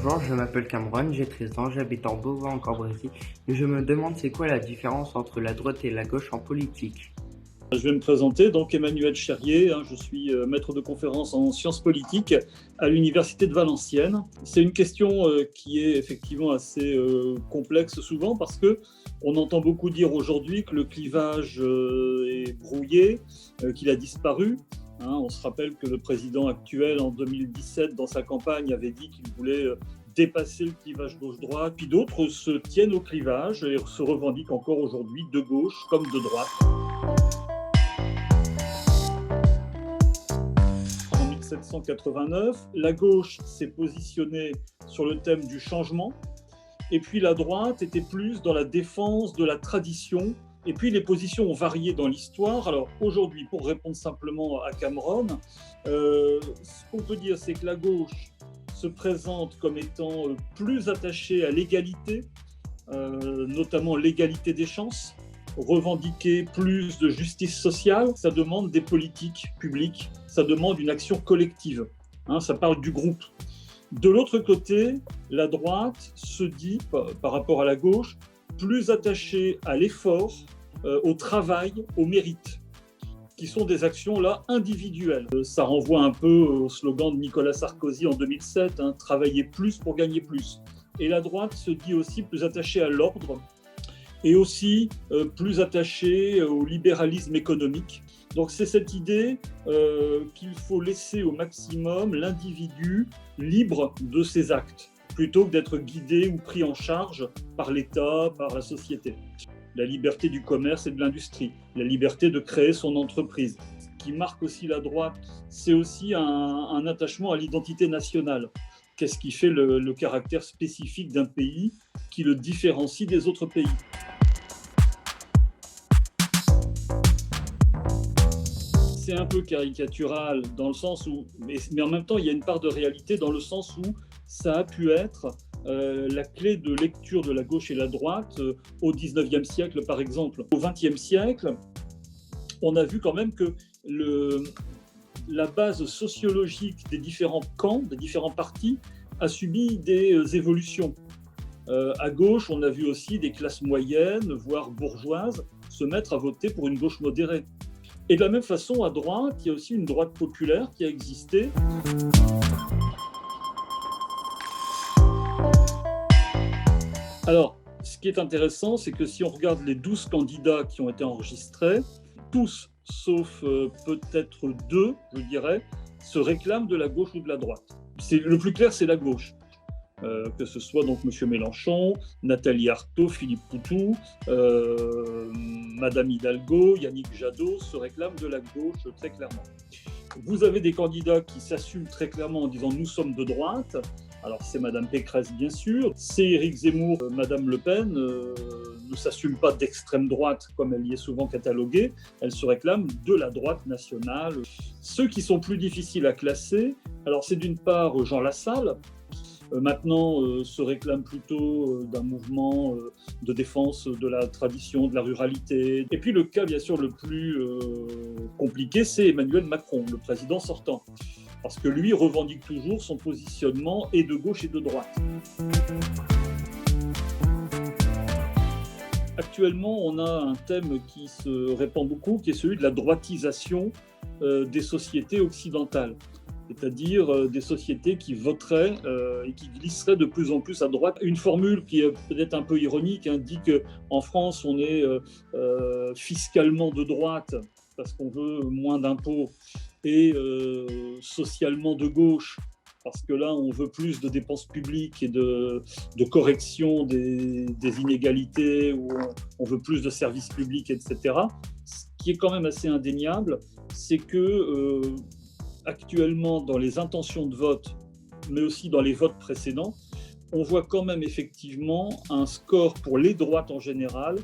Bonjour, je m'appelle Cameron, j'ai 13 ans, j'habite en Bourgogne-en-Brésil et je me demande c'est quoi la différence entre la droite et la gauche en politique. Je vais me présenter, donc Emmanuel Cherrier, je suis maître de conférence en sciences politiques à l'Université de Valenciennes. C'est une question qui est effectivement assez complexe souvent parce que on entend beaucoup dire aujourd'hui que le clivage est brouillé, qu'il a disparu. On se rappelle que le président actuel en 2017 dans sa campagne avait dit qu'il voulait dépasser le clivage gauche-droite, puis d'autres se tiennent au clivage et se revendiquent encore aujourd'hui de gauche comme de droite. En 1789, la gauche s'est positionnée sur le thème du changement, et puis la droite était plus dans la défense de la tradition. Et puis les positions ont varié dans l'histoire. Alors aujourd'hui, pour répondre simplement à Cameron, ce qu'on peut dire, c'est que la gauche se présente comme étant plus attachée à l'égalité, notamment l'égalité des chances, revendiquer plus de justice sociale. Ça demande des politiques publiques, ça demande une action collective. Ça parle du groupe. De l'autre côté, la droite se dit, par rapport à la gauche, plus attachée à l'effort, au travail, au mérite, qui sont des actions là individuelles. Ça renvoie un peu au slogan de Nicolas Sarkozy en 2007, travailler plus pour gagner plus. Et la droite se dit aussi plus attachée à l'ordre et aussi plus attachée au libéralisme économique. Donc c'est cette idée qu'il faut laisser au maximum l'individu libre de ses actes, plutôt que d'être guidé ou pris en charge par l'État, par la société. La liberté du commerce et de l'industrie, la liberté de créer son entreprise. Ce qui marque aussi la droite, c'est aussi un attachement à l'identité nationale. Qu'est-ce qui fait le caractère spécifique d'un pays qui le différencie des autres pays ? C'est un peu caricatural dans le sens où, mais en même temps, il y a une part de réalité dans le sens où ça a pu être la clé de lecture de la gauche et la droite au 19e siècle, par exemple. Au 20e siècle, on a vu quand même que la base sociologique des différents camps, des différents partis, a subi des évolutions. À gauche, on a vu aussi des classes moyennes, voire bourgeoises, se mettre à voter pour une gauche modérée. Et de la même façon, à droite, il y a aussi une droite populaire qui a existé. Alors, ce qui est intéressant, c'est que si on regarde les 12 candidats qui ont été enregistrés, tous, sauf peut-être 2, je dirais, se réclament de la gauche ou de la droite. Le plus clair, c'est la gauche. Que ce soit donc M. Mélenchon, Nathalie Arthaud, Philippe Poutou, Madame Hidalgo, Yannick Jadot se réclament de la gauche très clairement. Vous avez des candidats qui s'assument très clairement en disant « nous sommes de droite ». Alors c'est Madame Pécresse bien sûr, c'est Éric Zemmour, Madame Le Pen ne s'assume pas d'extrême droite comme elle y est souvent cataloguée, elle se réclame de la droite nationale. Ceux qui sont plus difficiles à classer, alors c'est d'une part Jean Lassalle, maintenant se réclame plutôt d'un mouvement de défense de la tradition, de la ruralité. Et puis le cas bien sûr le plus compliqué, c'est Emmanuel Macron, le président sortant. Parce que lui revendique toujours son positionnement et de gauche et de droite. Actuellement, on a un thème qui se répand beaucoup, qui est celui de la droitisation des sociétés occidentales. C'est-à-dire des sociétés qui voteraient et qui glisseraient de plus en plus à droite. Une formule qui est peut-être un peu ironique, dit qu'en France, on est fiscalement de droite parce qu'on veut moins d'impôts et socialement de gauche parce que là, on veut plus de dépenses publiques et de correction des inégalités, ou on veut plus de services publics, etc. Ce qui est quand même assez indéniable, c'est que actuellement, dans les intentions de vote, mais aussi dans les votes précédents, on voit quand même effectivement un score pour les droites en général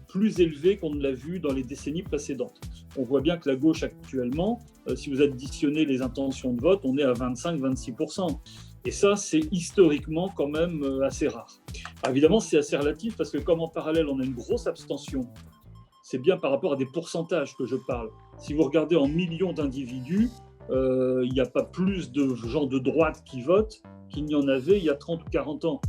plus élevé qu'on ne l'a vu dans les décennies précédentes. On voit bien que la gauche actuellement, si vous additionnez les intentions de vote, on est à 25-26%. Et ça, c'est historiquement quand même assez rare. Alors évidemment, c'est assez relatif parce que comme en parallèle, on a une grosse abstention, c'est bien par rapport à des pourcentages que je parle. Si vous regardez en millions d'individus, il n'y a pas plus de gens de droite qui votent qu'il n'y en avait il y a 30 ou 40 ans.